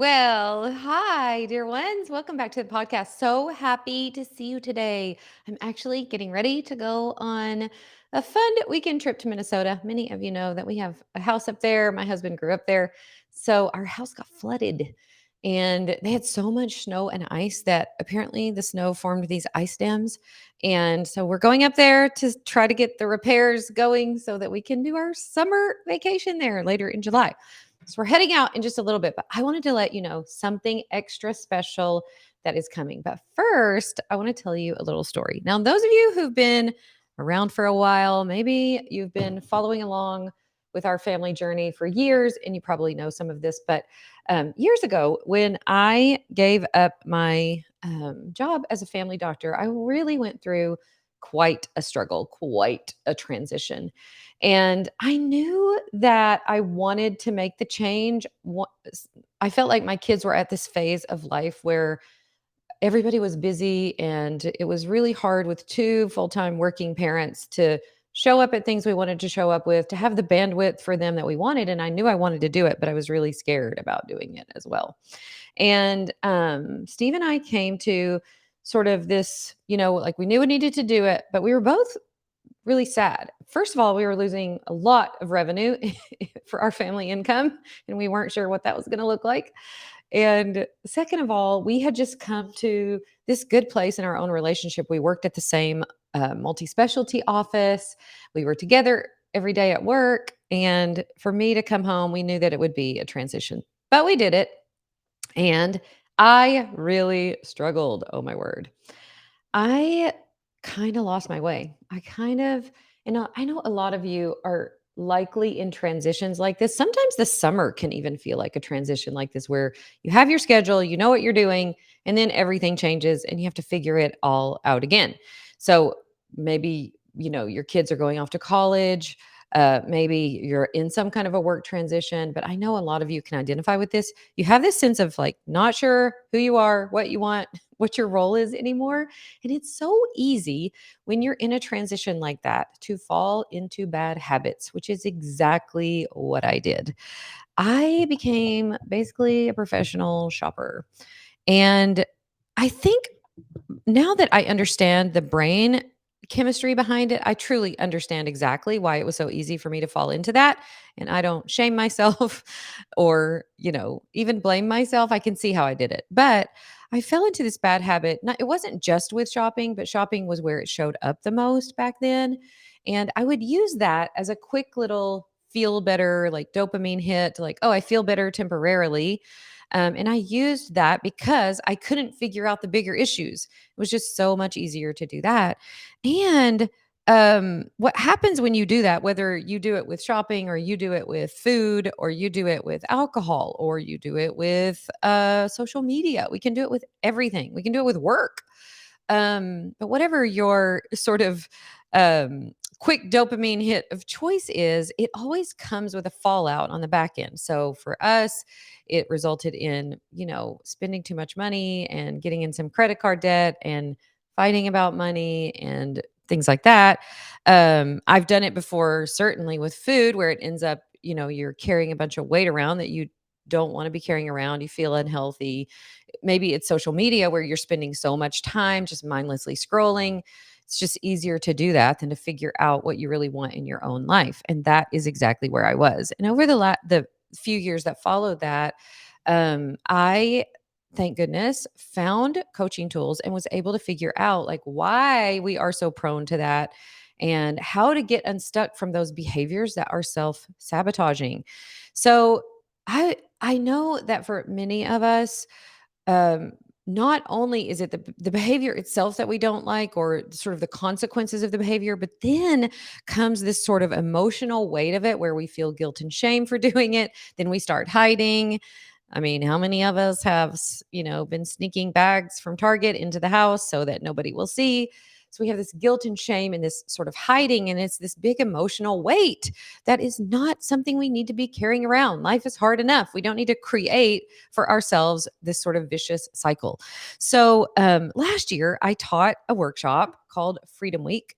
Well, hi, dear ones. Welcome back to the podcast. So happy to see you today. I'm actually getting ready to go on a fun weekend trip to Minnesota. Many of you know that we have a house up there. My husband grew up there. So our house got flooded and they had so much snow and ice that apparently the snow formed these ice dams. And so we're going up there to try to get the repairs going so that we can do our summer vacation there later in July. So we're heading out in just a little bit, but I wanted to let you know something extra special that is coming. But first, I want to tell you a little story. Now, those of you who've been around for a while, maybe you've been following along with our family journey for years, and you probably know some of this. But years ago, when I gave up my job as a family doctor, I really went through quite a struggle, quite a transition. And I knew that I wanted to make the change. I felt like my kids were at this phase of life where everybody was busy and it was really hard with two full-time working parents to show up at things we wanted to show up with, to have the bandwidth for them that we wanted. And I knew I wanted to do it, but I was really scared about doing it as well. And Steve and I came to sort of this, like we knew we needed to do it, but we were both really sad. First of all, we were losing a lot of revenue for our family income, and we weren't sure what that was going to look like. And second of all, we had just come to this good place in our own relationship. We worked at the same multi specialty office, we were together every day at work. And for me to come home, we knew that it would be a transition, but we did it. And I really struggled. Oh, my word. I kind of lost my way. I know a lot of you are likely in transitions like this. Sometimes the summer can even feel like a transition like this, where you have your schedule, you know what you're doing, and then everything changes and you have to figure it all out again. So maybe, your kids are going off to college. Maybe you're in some kind of a work transition, but I know a lot of you can identify with this. You have this sense of like not sure who you are, what you want, what your role is anymore. And it's so easy when you're in a transition like that to fall into bad habits, which is exactly what I did. I became basically a professional shopper. And I think now that I understand the brain chemistry behind it, I truly understand exactly why it was so easy for me to fall into that. And I don't shame myself or, even blame myself. I can see how I did it. But I fell into this bad habit. It wasn't just with shopping, but shopping was where it showed up the most back then. And I would use that as a quick little feel better, like dopamine hit, like, oh, I feel better temporarily. And I used that because I couldn't figure out the bigger issues. It was just so much easier to do that. And what happens when you do that, whether you do it with shopping or you do it with food or you do it with alcohol or you do it with social media, we can do it with everything. We can do it with work. But whatever your sort of quick dopamine hit of choice is, it always comes with a fallout on the back end. So for us, it resulted in, spending too much money and getting in some credit card debt and fighting about money and things like that. I've done it before, certainly with food, where it ends up, you're carrying a bunch of weight around that you don't want to be carrying around. You feel unhealthy. Maybe it's social media where you're spending so much time just mindlessly scrolling. It's just easier to do that than to figure out what you really want in your own life. And that is exactly where I was. And over the few years that followed that, I thank goodness found coaching tools and was able to figure out like why we are so prone to that and how to get unstuck from those behaviors that are self-sabotaging. So I know that for many of us, um, not only is it the behavior itself that we don't like or sort of the consequences of the behavior, but then comes this sort of emotional weight of it where we feel guilt and shame for doing it. Then we start hiding. I mean, how many of us have, been sneaking bags from Target into the house so that nobody will see? So we have this guilt and shame and this sort of hiding, and it's this big emotional weight that is not something we need to be carrying around. Life is hard enough. We don't need to create for ourselves this sort of vicious cycle. So last year, I taught a workshop called Freedom Week.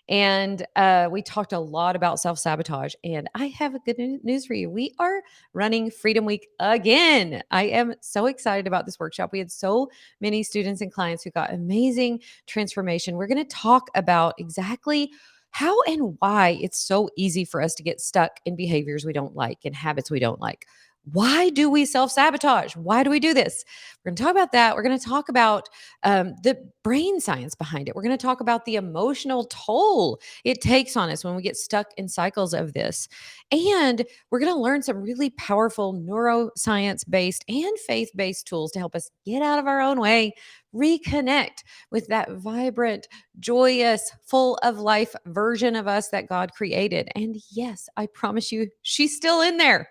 And we talked a lot about self sabotage. And I have a good news for you. We are running Freedom Week again. I am so excited about this workshop. We had so many students and clients who got amazing transformation. We're going to talk about exactly how and why it's so easy for us to get stuck in behaviors we don't like and habits we don't like. Why do we self sabotage? Why do we do this? We're going to talk about that. We're going to talk about the brain science behind it. We're going to talk about the emotional toll it takes on us when we get stuck in cycles of this. And we're going to learn some really powerful neuroscience based and faith based tools to help us get out of our own way, reconnect with that vibrant, joyous, full of life version of us that God created. And yes, I promise you, she's still in there.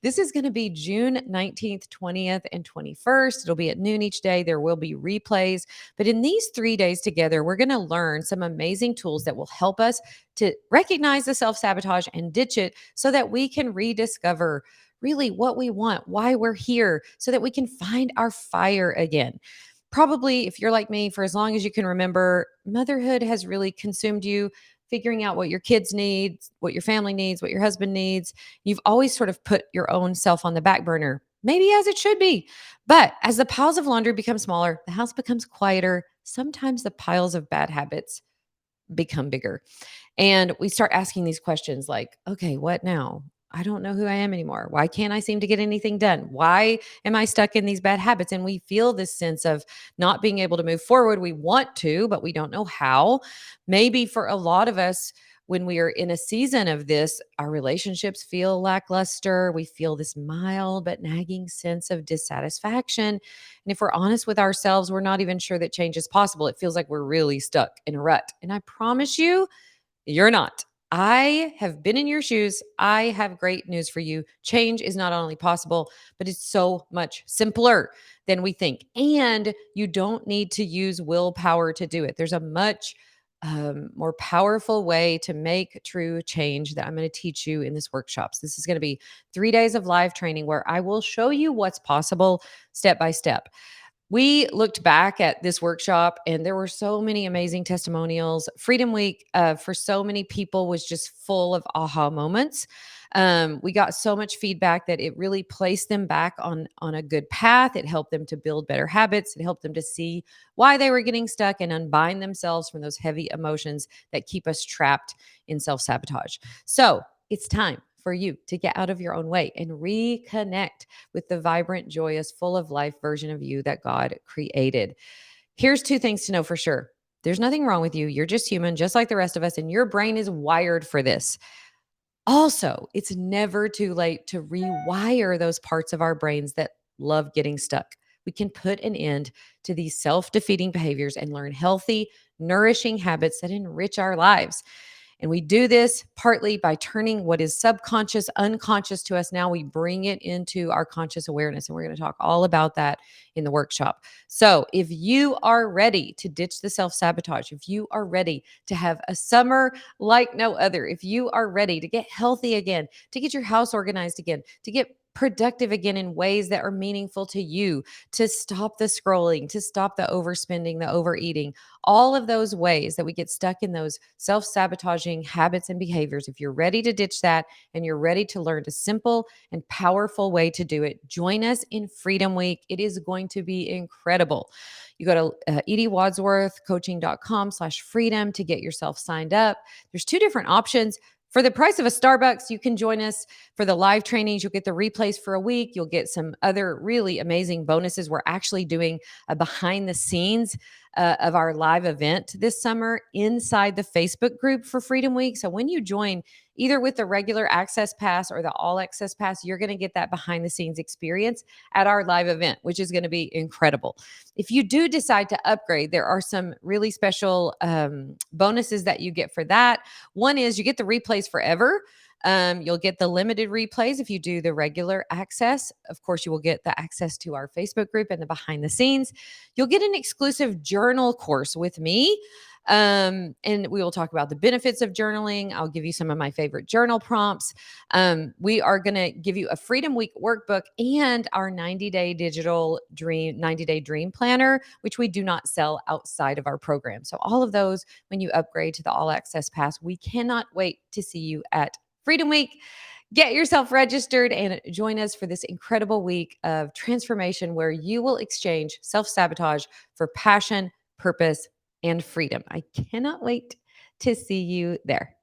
This is going to be June 19th, 20th, and 21st. It'll be at noon each day. There will be replays. But in these 3 days together, we're going to learn some amazing tools that will help us to recognize the self sabotage and ditch it so that we can rediscover really what we want, why we're here, so that we can find our fire again. Probably, if you're like me, for as long as you can remember, motherhood has really consumed you, figuring out what your kids need, what your family needs, what your husband needs. You've always sort of put your own self on the back burner, maybe as it should be. But as the piles of laundry become smaller, the house becomes quieter. Sometimes the piles of bad habits become bigger. And we start asking these questions like, okay, what now? I don't know who I am anymore. Why can't I seem to get anything done? Why am I stuck in these bad habits? And we feel this sense of not being able to move forward. We want to, but we don't know how. Maybe for a lot of us, when we are in a season of this, our relationships feel lackluster. We feel this mild but nagging sense of dissatisfaction. And if we're honest with ourselves, we're not even sure that change is possible. It feels like we're really stuck in a rut. And I promise you, you're not. I have been in your shoes. I have great news for you. Change is not only possible, but it's so much simpler than we think. And you don't need to use willpower to do it. There's a much more powerful way to make true change that I'm going to teach you in this workshops. This is going to be 3 days of live training where I will show you what's possible step by step. We looked back at this workshop and there were so many amazing testimonials. Freedom Week for so many people was just full of aha moments. We got so much feedback that it really placed them back on a good path. It helped them to build better habits. It helped them to see why they were getting stuck and unbind themselves from those heavy emotions that keep us trapped in self-sabotage. So it's time for you to get out of your own way and reconnect with the vibrant, joyous, full of life version of you that God created. Here's two things to know for sure. There's nothing wrong with you. You're just human, just like the rest of us, and your brain is wired for this. Also, it's never too late to rewire those parts of our brains that love getting stuck. We can put an end to these self defeating behaviors and learn healthy, nourishing habits that enrich our lives. And we do this partly by turning what is subconscious, unconscious to us. Now we bring it into our conscious awareness. And we're going to talk all about that in the workshop. So if you are ready to ditch the self sabotage, if you are ready to have a summer like no other, if you are ready to get healthy again, to get your house organized again, to get productive again in ways that are meaningful to you, to stop the scrolling, to stop the overspending, the overeating, all of those ways that we get stuck in those self sabotaging habits and behaviors. If you're ready to ditch that and you're ready to learn a simple and powerful way to do it, join us in Freedom Week. It is going to be incredible. You go to ediewadsworthcoaching.com/freedom to get yourself signed up. There's two different options. For the price of a Starbucks, you can join us for the live trainings. You'll get the replays for a week. You'll get some other really amazing bonuses. We're actually doing a behind the scenes of our live event this summer inside the Facebook group for Freedom Week. So when you join, either with the regular access pass or the all access pass, you're going to get that behind the scenes experience at our live event, which is going to be incredible. If you do decide to upgrade, there are some really special bonuses that you get for that. One is you get the replays forever. You'll get the limited replays if you do the regular access. Of course, you will get the access to our Facebook group and the behind the scenes. You'll get an exclusive journal course with me And we will talk about the benefits of journaling. I'll give you some of my favorite journal prompts. We are going to give you a Freedom Week workbook and our 90-day dream planner, which we do not sell outside of our program. So all of those, when you upgrade to the All Access Pass, we cannot wait to see you at Freedom Week. Get yourself registered and join us for this incredible week of transformation where you will exchange self-sabotage for passion, purpose, and freedom. I cannot wait to see you there.